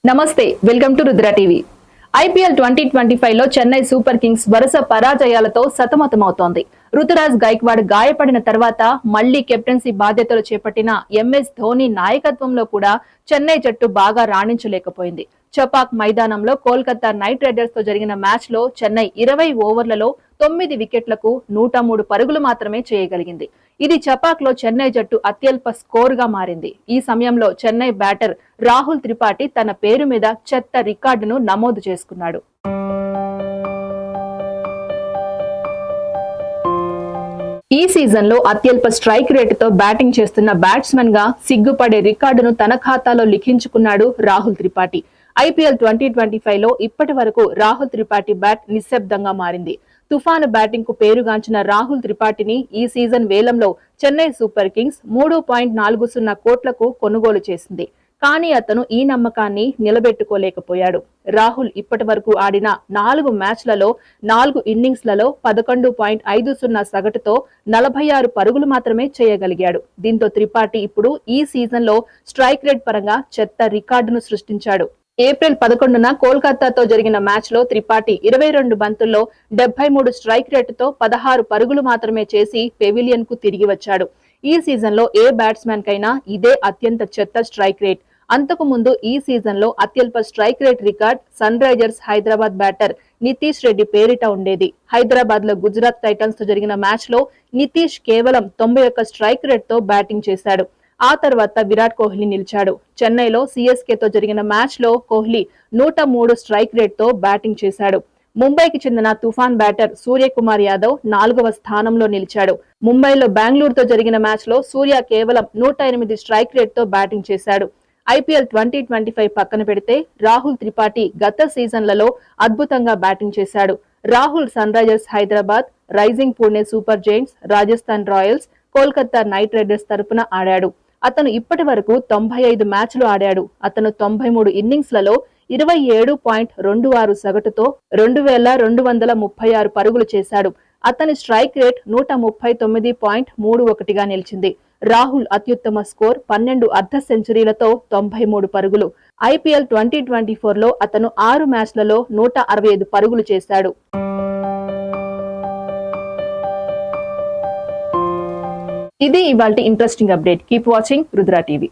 నమస్తే welcome to Rudra TV. IPL 2025 లో Chennai super Kings వరుస పరాజయాలతో సతమతమవుతోంది. రుతురాజ్ గైక్వాడ్ గాయపడిన తర్వాత మళ్లీ కెప్టెన్సీ బాధ్యతలు చేపట్టిన ఎంఎస్ ధోని నాయకత్వంలో కూడా చెన్నై జట్టు బాగా రాణించలేకపోయింది. చపాక్ మైదానంలో కోల్కతా నైట్ రైడర్స్ తో జరిగిన మ్యాచ్ లో చెన్నై 20 ఓవర్లలో 9 వికెట్లకు 103 పరుగులు మాత్రమే చేయగలిగింది. ఇది చపాక్ లో చెన్నై జట్టు అత్యల్ప స్కోర్ గా మారింది. ఈ సమయంలో చెన్నై బ్యాటర్ రాహుల్ త్రిపాఠి తన పేరు మీద చెత్త రికార్డును నమోదు చేసుకున్నాడు. ఈ సీజన్ లో అత్యల్ప స్ట్రైక్ రేటుతో బ్యాటింగ్ చేస్తున్న బ్యాట్స్మెన్ గా సిగ్గుపడే రికార్డును తన ఖాతాలో లిఖించుకున్నాడు రాహుల్ త్రిపాఠి. ఐపీఎల్ 2025 లో ఇప్పటి వరకు రాహుల్ త్రిపాఠి బ్యాట్ నిశ్శబ్దంగా మారింది. తుఫాను బ్యాటింగ్ కు పేరుగాంచిన రాహుల్ త్రిపాఠిని ఈ సీజన్ వేలంలో చెన్నై సూపర్ కింగ్స్ 3.40 కోట్లకు కొనుగోలు చేసింది. కానీ అతను ఈ నమ్మకాన్ని నిలబెట్టుకోలేకపోయాడు. రాహుల్ ఇప్పటి వరకు ఆడిన 4 మ్యాచ్లలో 4 ఇన్నింగ్స్లలో 11.50 సగటుతో 46 పరుగులు మాత్రమే చేయగలిగాడు. దీంతో త్రిపాఠి ఇప్పుడు ఈ సీజన్ లో స్ట్రైక్ రేట్ పరంగా చెత్త రికార్డును సృష్టించాడు. ఏప్రిల్ 11న కోల్కతాతో జరిగిన మ్యాచ్ లో త్రిపాఠి 22 బంతుల్లో 73 స్ట్రైక్ రేటుతో 16 పరుగులు మాత్రమే చేసి పెవిలియన్ కు తిరిగి వచ్చాడు. ఈ సీజన్ లో ఏ బ్యాట్స్మెన్ కైనా ఇదే అత్యంత చెత్త స్ట్రైక్ రేట్. అంతకు ముందు ఈ సీజన్ లో అత్యల్ప strike rate record Sunrisers Hyderabad batter Nitish Reddy పేరిట ఉండేది. హైదరాబాద్ లో గుజరాత్ టైటన్స్ తో జరిగిన మ్యాచ్ లో నితీష్ కేవలం 91 స్ట్రైక్ రేట్ తో బ్యాటింగ్ చేశాడు. ఆ తర్వాత విరాట్ కోహ్లీ నిలిచాడు. చెన్నైలో సిఎస్కే తో జరిగిన మ్యాచ్ లో కోహ్లీ 103 స్ట్రైక్ రేట్ తో బ్యాటింగ్ చేశాడు. ముంబైకి చెందిన తుఫాన్ బ్యాటర్ సూర్యకుమార్ యాదవ్ 4వ స్థానంలో నిలిచాడు. ముంబైలో బెంగళూరుతో జరిగిన మ్యాచ్ లో సూర్య కేవలం 108 స్ట్రైక్ రేట్ తో బ్యాటింగ్ చేశాడు. ఐపీఎల్ 2025 పక్కన పెడితే రాహుల్ త్రిపాఠి గత సీజన్లలో అద్భుతంగా బ్యాటింగ్ చేశాడు. Rahul Sunrisers Hyderabad, Rising Pune Super Giants, Rajasthan Royals, Kolkata Knight Riders తరపున ఆడాడు. అతను ఇప్పటి వరకు 95 మ్యాచ్లు ఆడాడు. అతను 93 ఇన్నింగ్స్లలో 27.26 సగటుతో 2236 పరుగులు చేశాడు. అతని స్ట్రైక్ రేట్ 139.31గా నిలిచింది. రాహుల్ అత్యుత్తమ స్కోర్ 12 అర్ధ సెంచరీలతో 93 పరుగులు. ఐపీఎల్ 2024లో అతను 6 మ్యాచ్లలో 165 పరుగులు చేశాడు. ఇది ఇవాల్టి interesting update. Keep watching Rudra TV.